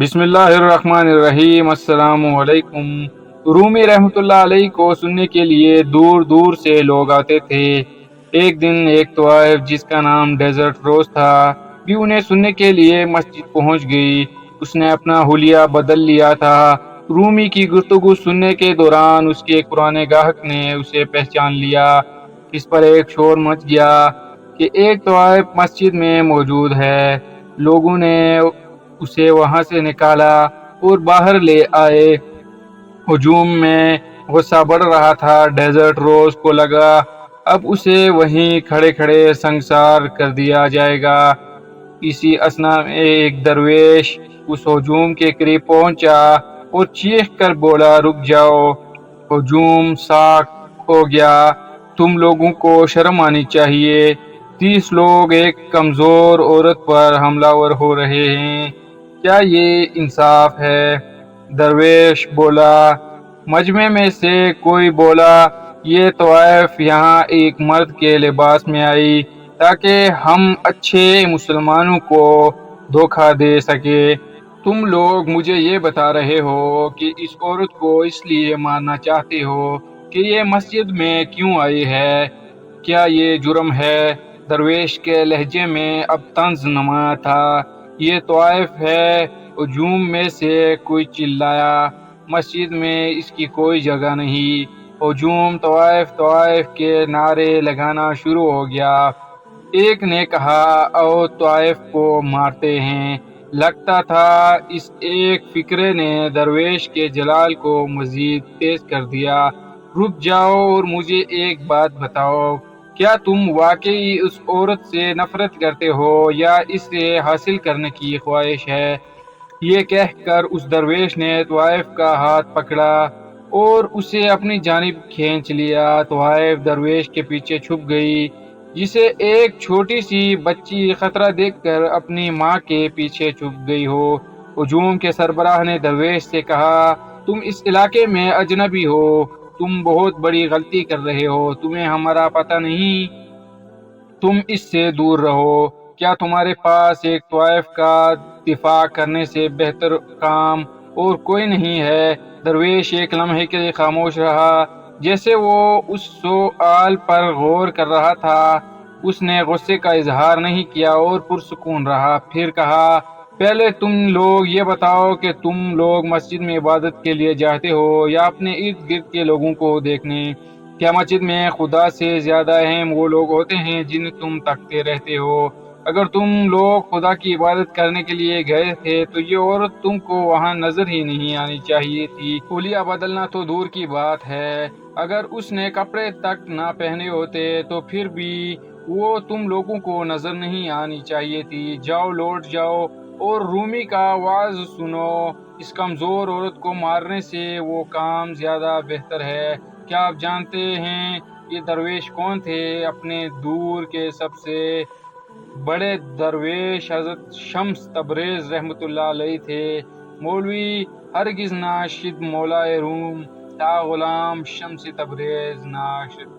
بسم اللہ الرحمن الرحیم۔ السلام علیکم۔ رومی رحمۃ اللہ علیہ کو سننے کے لیے دور دور سے لوگ آتے تھے۔ ایک دن ایک طوائف جس کا نام ڈیزرٹ روز تھا بھی انہیں سننے کے لیے مسجد پہنچ گئی۔ اس نے اپنا حلیہ بدل لیا تھا۔ رومی کی گفتگو سننے کے دوران اس کے ایک پرانے گاہک نے اسے پہچان لیا۔ اس پر ایک شور مچ گیا کہ ایک طوائف مسجد میں موجود ہے۔ لوگوں نے اسے وہاں سے نکالا اور باہر لے آئے۔ ہجوم میں غصہ بڑھ رہا تھا۔ ڈیزرٹ روز کو لگا اب اسے وہیں کھڑے کھڑے سنگسار کر دیا جائے گا۔ اسی اثناء میں ایک درویش اس ہجوم کے قریب پہنچا اور چیخ کر بولا، رک جاؤ، ہجوم ساکت ہو گیا، تم لوگوں کو شرم آنی چاہیے۔ 30 لوگ ایک کمزور عورت پر حملہ ور ہو رہے ہیں، کیا یہ انصاف ہے؟ درویش بولا۔ مجمع میں سے کوئی بولا، یہ طوائف یہاں ایک مرد کے لباس میں آئی تاکہ ہم اچھے مسلمانوں کو دھوکہ دے سکے۔ تم لوگ مجھے یہ بتا رہے ہو کہ اس عورت کو اس لیے مارنا چاہتے ہو کہ یہ مسجد میں کیوں آئی ہے، کیا یہ جرم ہے؟ درویش کے لہجے میں اب طنز نمایاں تھا۔ یہ طوائف ہے۔ ہجوم میں سے کوئی چلایا، مسجد میں اس کی کوئی جگہ نہیں۔ ہجوم طوائف طوائف کے نعرے لگانا شروع ہو گیا۔ ایک نے کہا، آؤ طوائف کو مارتے ہیں۔ لگتا تھا اس ایک فقرے نے درویش کے جلال کو مزید تیز کر دیا۔ رک جاؤ اور مجھے ایک بات بتاؤ، کیا تم واقعی اس عورت سے نفرت کرتے ہو یا اسے حاصل کرنے کی خواہش ہے؟ یہ کہہ کر اس درویش نے طوائف کا ہاتھ پکڑا اور اسے اپنی جانب کھینچ لیا۔ طوائف درویش کے پیچھے چھپ گئی، جسے ایک چھوٹی سی بچی خطرہ دیکھ کر اپنی ماں کے پیچھے چھپ گئی ہو۔ ہجوم کے سربراہ نے درویش سے کہا، تم اس علاقے میں اجنبی ہو، تم بہت بڑی غلطی کر رہے ہو، تمہیں ہمارا پتہ نہیں، تم اس سے دور رہو۔ کیا تمہارے پاس ایک طوائف کا دفاع کرنے سے بہتر کام اور کوئی نہیں ہے؟ درویش ایک لمحے کے لیے خاموش رہا، جیسے وہ اس سوال پر غور کر رہا تھا۔ اس نے غصے کا اظہار نہیں کیا اور پرسکون رہا۔ پھر کہا، پہلے تم لوگ یہ بتاؤ کہ تم لوگ مسجد میں عبادت کے لیے جاتے ہو یا اپنے ارد گرد کے لوگوں کو دیکھنے؟ کیا مسجد میں خدا سے زیادہ اہم وہ لوگ ہوتے ہیں جنہیں تم تکتے رہتے ہو؟ اگر تم لوگ خدا کی عبادت کرنے کے لیے گئے تھے تو یہ عورت تم کو وہاں نظر ہی نہیں آنی چاہیے تھی۔ حلیہ بدلنا تو دور کی بات ہے، اگر اس نے کپڑے تک نہ پہنے ہوتے تو پھر بھی وہ تم لوگوں کو نظر نہیں آنی چاہیے تھی۔ جاؤ، لوٹ جاؤ اور رومی کا وعظ سنو۔ اس کمزور عورت کو مارنے سے وہ کام زیادہ بہتر ہے۔ کیا آپ جانتے ہیں یہ درویش کون تھے؟ اپنے دور کے سب سے بڑے درویش حضرت شمس تبریز رحمۃ اللہ علیہ تھے۔ مولوی ہرگز ناشد مولائے روم تا غلام شمس تبریز ناشد۔